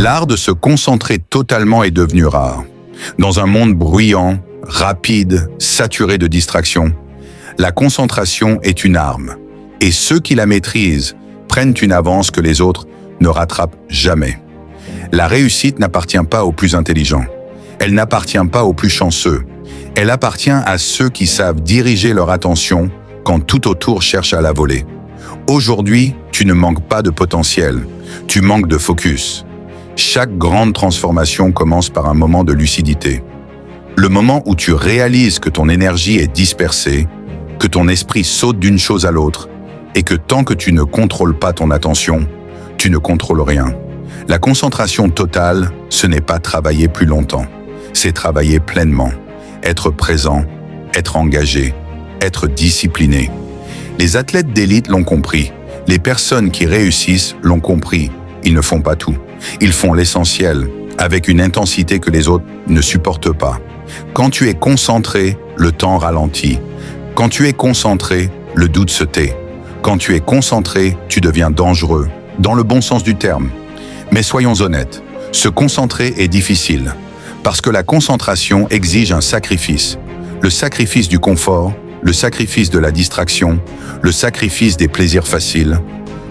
L'art de se concentrer totalement est devenu rare. Dans un monde bruyant, rapide, saturé de distractions, la concentration est une arme, et ceux qui la maîtrisent prennent une avance que les autres ne rattrapent jamais. La réussite n'appartient pas aux plus intelligents, elle n'appartient pas aux plus chanceux, elle appartient à ceux qui savent diriger leur attention quand tout autour cherche à la voler. Aujourd'hui, tu ne manques pas de potentiel, tu manques de focus. Chaque grande transformation commence par un moment de lucidité. Le moment où tu réalises que ton énergie est dispersée, que ton esprit saute d'une chose à l'autre, et que tant que tu ne contrôles pas ton attention, tu ne contrôles rien. La concentration totale, ce n'est pas travailler plus longtemps, c'est travailler pleinement, être présent, être engagé, être discipliné. Les athlètes d'élite l'ont compris, les personnes qui réussissent l'ont compris, ils ne font pas tout. Ils font l'essentiel, avec une intensité que les autres ne supportent pas. Quand tu es concentré, le temps ralentit. Quand tu es concentré, le doute se tait. Quand tu es concentré, tu deviens dangereux, dans le bon sens du terme. Mais soyons honnêtes, se concentrer est difficile, parce que la concentration exige un sacrifice. Le sacrifice du confort, le sacrifice de la distraction, le sacrifice des plaisirs faciles.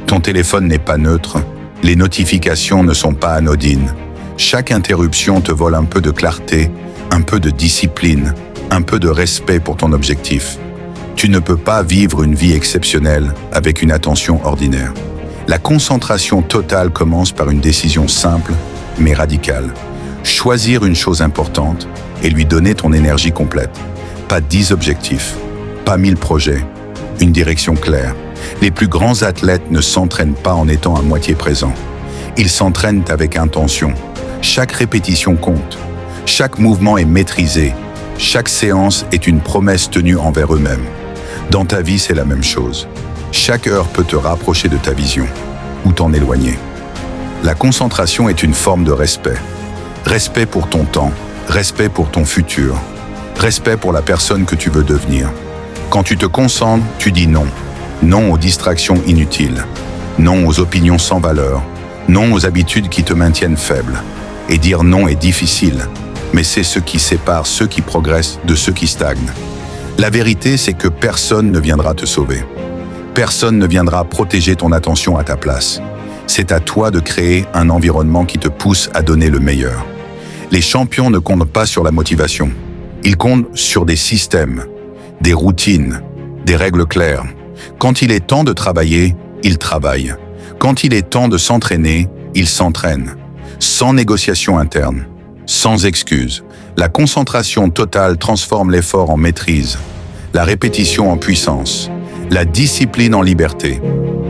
Ton téléphone n'est pas neutre. Les notifications ne sont pas anodines. Chaque interruption te vole un peu de clarté, un peu de discipline, un peu de respect pour ton objectif. Tu ne peux pas vivre une vie exceptionnelle avec une attention ordinaire. La concentration totale commence par une décision simple, mais radicale. Choisir une chose importante et lui donner ton énergie complète. Pas 10 objectifs, pas 1000 projets, une direction claire. Les plus grands athlètes ne s'entraînent pas en étant à moitié présents. Ils s'entraînent avec intention. Chaque répétition compte. Chaque mouvement est maîtrisé. Chaque séance est une promesse tenue envers eux-mêmes. Dans ta vie, c'est la même chose. Chaque heure peut te rapprocher de ta vision ou t'en éloigner. La concentration est une forme de respect. Respect pour ton temps, respect pour ton futur, respect pour la personne que tu veux devenir. Quand tu te concentres, tu dis non. Non aux distractions inutiles, non aux opinions sans valeur, non aux habitudes qui te maintiennent faible. Et dire non est difficile, mais c'est ce qui sépare ceux qui progressent de ceux qui stagnent. La vérité, c'est que personne ne viendra te sauver. Personne ne viendra protéger ton attention à ta place. C'est à toi de créer un environnement qui te pousse à donner le meilleur. Les champions ne comptent pas sur la motivation. Ils comptent sur des systèmes, des routines, des règles claires. Quand il est temps de travailler, il travaille. Quand il est temps de s'entraîner, il s'entraîne. Sans négociation interne, sans excuses. La concentration totale transforme l'effort en maîtrise, la répétition en puissance, la discipline en liberté.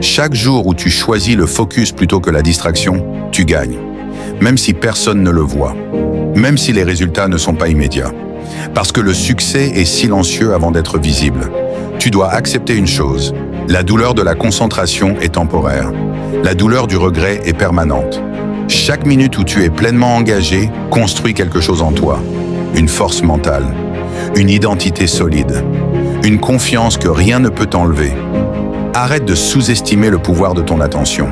Chaque jour où tu choisis le focus plutôt que la distraction, tu gagnes. Même si personne ne le voit, même si les résultats ne sont pas immédiats. Parce que le succès est silencieux avant d'être visible. Tu dois accepter une chose, la douleur de la concentration est temporaire. La douleur du regret est permanente. Chaque minute où tu es pleinement engagé construit quelque chose en toi. Une force mentale, une identité solide, une confiance que rien ne peut t'enlever. Arrête de sous-estimer le pouvoir de ton attention.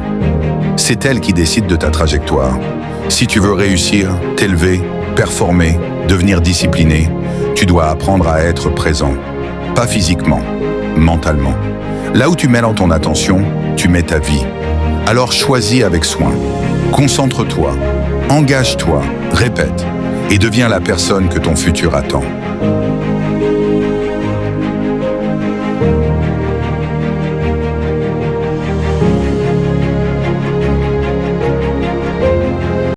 C'est elle qui décide de ta trajectoire. Si tu veux réussir, t'élever, performer, devenir discipliné, tu dois apprendre à être présent. Pas physiquement, mentalement. Là où tu mets dans ton attention, tu mets ta vie. Alors choisis avec soin. Concentre-toi, engage-toi, répète, et deviens la personne que ton futur attend.